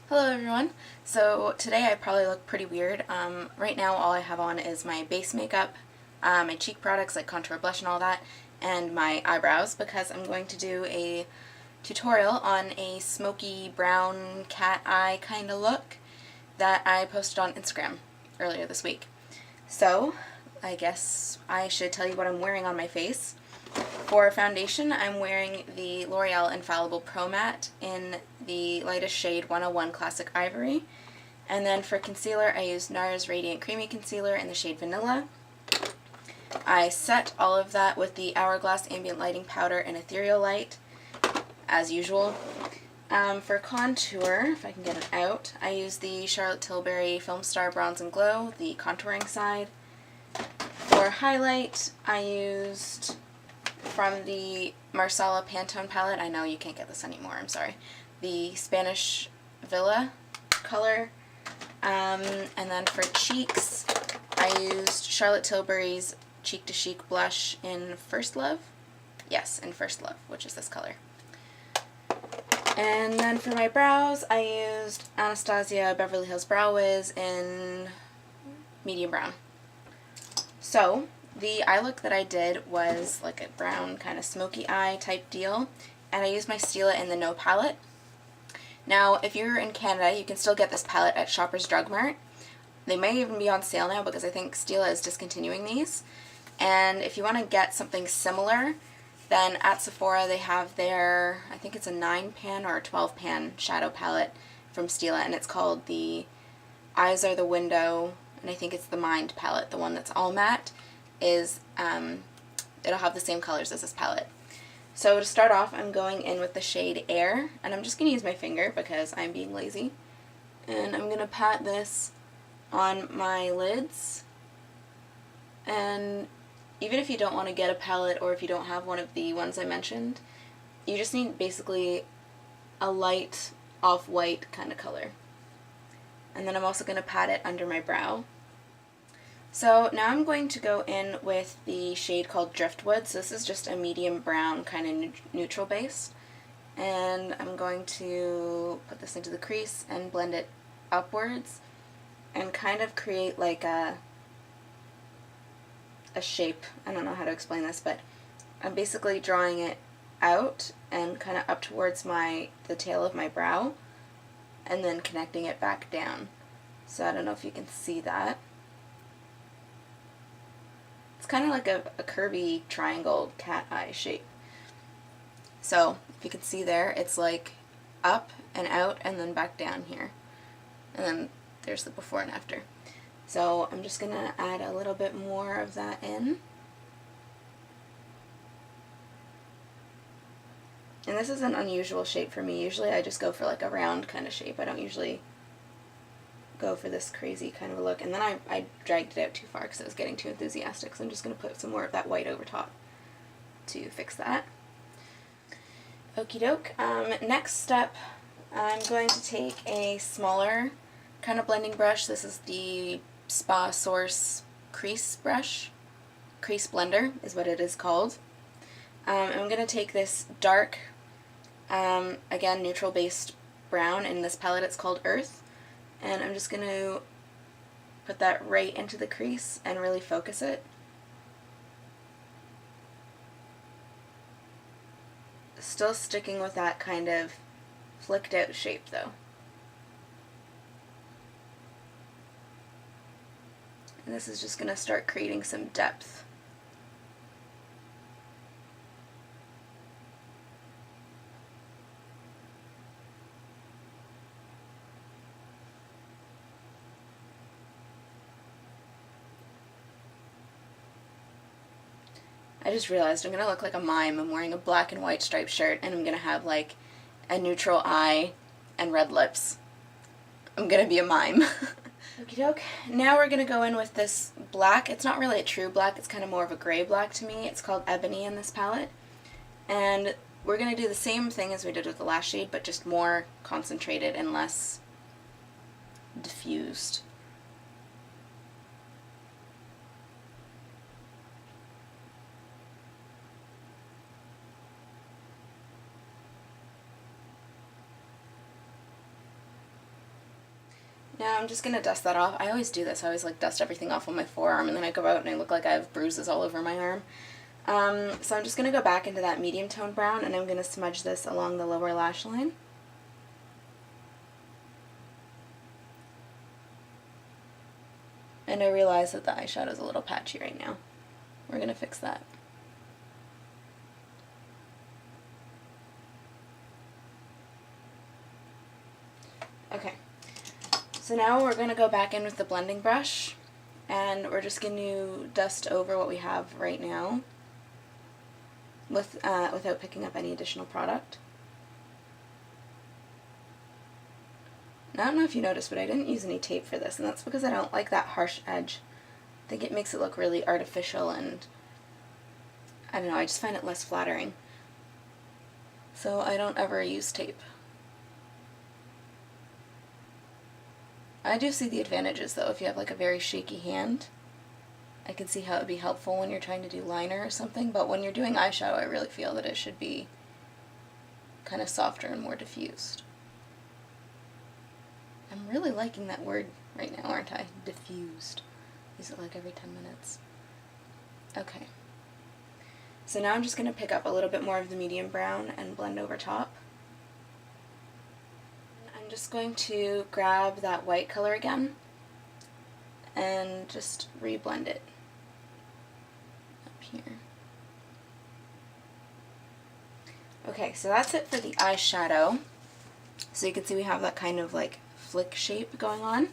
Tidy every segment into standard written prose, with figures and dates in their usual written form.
Hello everyone. So today I probably look pretty weird. Right now all I have on is my base makeup, my cheek products like contour, blush, and all that, and my eyebrows because I'm going to do a tutorial on a smoky brown cat eye kind of look that I posted on Instagram earlier this week. So I guess I should tell you what I'm wearing on my face. For foundation, I'm wearing the L'Oreal Infallible Pro Matte in the lightest shade 101 Classic Ivory. And then for concealer, I used NARS Radiant Creamy Concealer in the shade Vanilla. I set all of that with the Hourglass Ambient Lighting Powder in Ethereal Light, as usual. For contour, if I can get it out, I used the Charlotte Tilbury Film Star Bronze and Glow, the contouring side. For highlight, I used from the Marsala Pantone palette. I know you can't get this anymore, I'm sorry. The Spanish Villa color. And then for cheeks, I used Charlotte Tilbury's Cheek to Chic blush in First Love. Yes, in First Love, which is this color. And then for my brows, I used Anastasia Beverly Hills Brow Wiz in medium brown. So the eye look that I did was like a brown kind of smoky eye type deal, and I used my Stila in the No palette. Now, if you're in Canada, you can still get this palette at Shoppers Drug Mart. They may even be on sale now because I think Stila is discontinuing these. And if you want to get something similar, then at Sephora they have their, I think it's a 9-pan or a 12-pan shadow palette from Stila, and it's called the Eyes Are the Window, and I think it's the Mind palette, the one that's all matte. It'll have the same colors as this palette. So to start off, I'm going in with the shade Air, and I'm just going to use my finger because I'm being lazy. And I'm going to pat this on my lids. And even if you don't want to get a palette or if you don't have one of the ones I mentioned, you just need basically a light off-white kind of color. And then I'm also going to pat it under my brow. So now I'm going to go in with the shade called Driftwood. So this is just a medium brown kind of neutral base. And I'm going to put this into the crease and blend it upwards and kind of create like a shape. I don't know how to explain this, but I'm basically drawing it out and kind of up towards the tail of my brow and then connecting it back down. So I don't know if you can see that. It's kind of like a curvy triangle cat eye shape. So if you can see there, it's like up and out and then back down here. And then there's the before and after. So I'm just going to add a little bit more of that in. And this is an unusual shape for me. Usually I just go for like a round kind of shape. I don't usually go for this crazy kind of a look. And then I dragged it out too far because I was getting too enthusiastic. So I'm just going to put some more of that white over top to fix that. Okie doke. Next step, I'm going to take a smaller kind of blending brush. This is the Spa Source crease brush. Crease blender is what it is called. I'm going to take this dark, again neutral based brown. In this palette it's called Earth. And I'm just going to put that right into the crease and really focus it. Still sticking with that kind of flicked out shape though. And this is just going to start creating some depth. I just realized I'm going to look like a mime. I'm wearing a black and white striped shirt and I'm going to have like a neutral eye and red lips. I'm going to be a mime. Okie doke. Now we're going to go in with this black. It's not really a true black. It's kind of more of a gray black to me. It's called Ebony in this palette. And we're going to do the same thing as we did with the last shade, but just more concentrated and less diffused. Now I'm just going to dust that off. I always do this. I always like dust everything off on my forearm, and then I go out and I look like I have bruises all over my arm. So I'm just going to go back into that medium tone brown, and I'm going to smudge this along the lower lash line. And I realize that the eyeshadow is a little patchy right now. We're going to fix that. Okay, so now we're going to go back in with the blending brush, and we're just going to dust over what we have right now without picking up any additional product. Now, I don't know if you noticed, but I didn't use any tape for this, and that's because I don't like that harsh edge. I think it makes it look really artificial, and I don't know, I just find it less flattering. So I don't ever use tape. I do see the advantages though. If you have like a very shaky hand, I can see how it would be helpful when you're trying to do liner or something, but when you're doing eyeshadow, I really feel that it should be kind of softer and more diffused. I'm really liking that word right now, aren't I? Diffused. Use it like every 10 minutes. Okay. So now I'm just going to pick up a little bit more of the medium brown and blend over top. I'm just going to grab that white color again and just re-blend it up here. Okay, so that's it for the eyeshadow. So you can see we have that kind of like flick shape going on.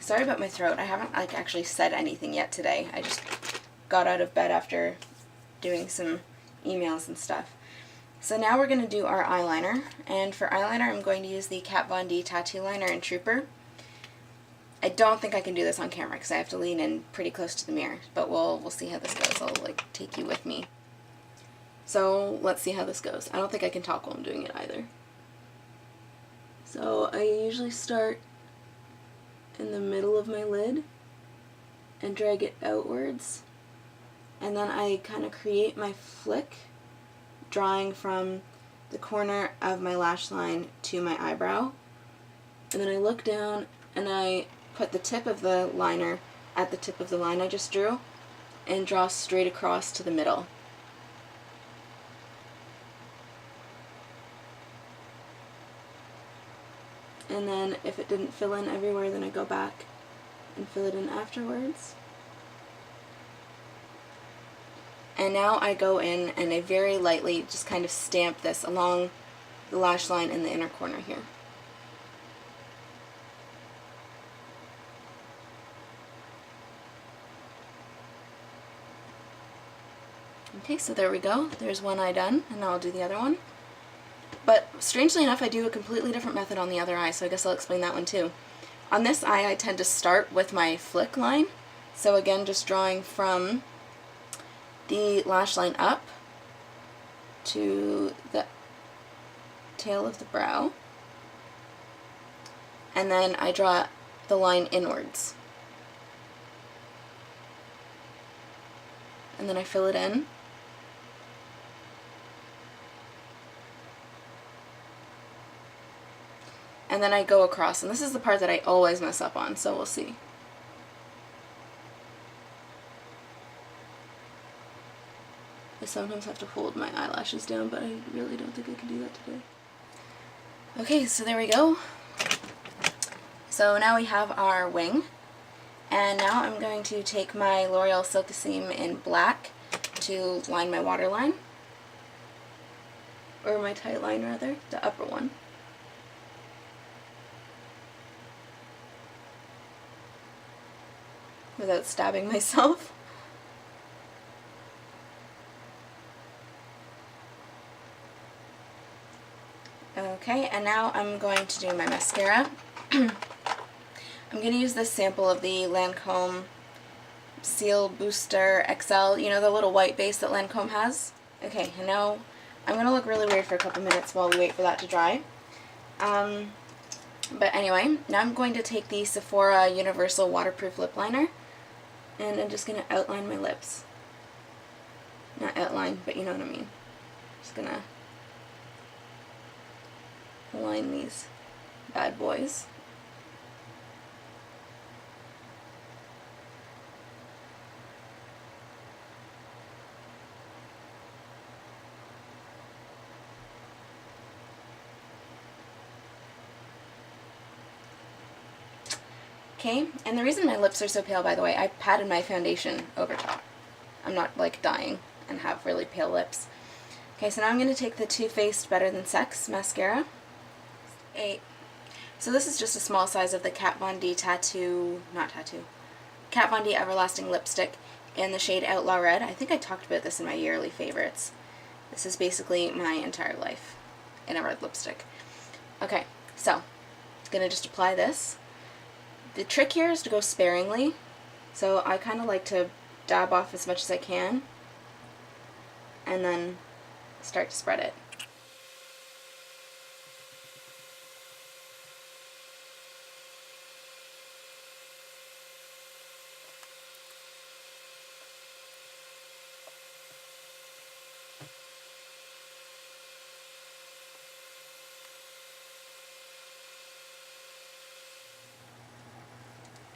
Sorry about my throat. I haven't like actually said anything yet today. I just got out of bed after doing some emails and stuff. So now we're going to do our eyeliner, and for eyeliner I'm going to use the Kat Von D Tattoo Liner in Trooper. I don't think I can do this on camera because I have to lean in pretty close to the mirror, but we'll see how this goes. I'll like take you with me. So let's see how this goes. I don't think I can talk while I'm doing it either. So I usually start in the middle of my lid and drag it outwards, and then I kind of create my flick, drawing from the corner of my lash line to my eyebrow, and then I look down and I put the tip of the liner at the tip of the line I just drew and draw straight across to the middle. And then if it didn't fill in everywhere, then I go back and fill it in afterwards. And now I go in and I very lightly just kind of stamp this along the lash line in the inner corner here. Okay, so there we go. There's one eye done, and now I'll do the other one. But strangely enough, I do a completely different method on the other eye, so I guess I'll explain that one too. On this eye, I tend to start with my flick line. So again, just drawing from the lash line up to the tail of the brow, and then I draw the line inwards. And then I fill it in. And then I go across, and this is the part that I always mess up on, so we'll see. I sometimes have to hold my eyelashes down, but I really don't think I can do that today. Okay, so there we go. So now we have our wing, and now I'm going to take my L'Oreal Silkaseam in black to line my waterline, or my tight line rather, the upper one. Without stabbing myself. Okay, and now I'm going to do my mascara. I'm going to use this sample of the Lancome Seal Booster XL, you know, the little white base that Lancome has. Okay, and now I'm going to look really weird for a couple minutes while we wait for that to dry. But anyway, now I'm going to take the Sephora Universal Waterproof Lip Liner, and I'm just going to outline my lips. Not outline, but you know what I mean. Just going to line these bad boys. Okay, and the reason my lips are so pale, by the way, I patted my foundation over top. I'm not like dying and have really pale lips. Okay, so now I'm going to take the Too Faced Better Than Sex mascara. So this is just a small size of the Kat Von D Kat Von D Everlasting Lipstick in the shade Outlaw Red. I think I talked about this in my yearly favorites. This is basically my entire life in a red lipstick. Okay, so I'm going to just apply this. The trick here is to go sparingly, so I kind of like to dab off as much as I can and then start to spread it.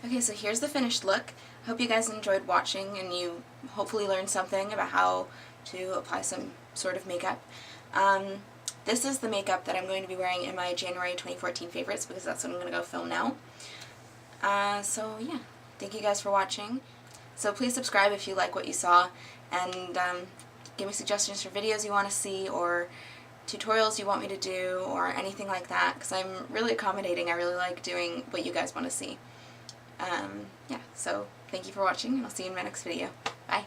Okay, so here's the finished look. I hope you guys enjoyed watching and you hopefully learned something about how to apply some sort of makeup. This is the makeup that I'm going to be wearing in my January 2014 favorites because that's what I'm going to go film now. So yeah, thank you guys for watching. So please subscribe if you like what you saw, and give me suggestions for videos you want to see or tutorials you want me to do or anything like that, because I'm really accommodating. I really like doing what you guys want to see. Yeah, so thank you for watching, and I'll see you in my next video. Bye!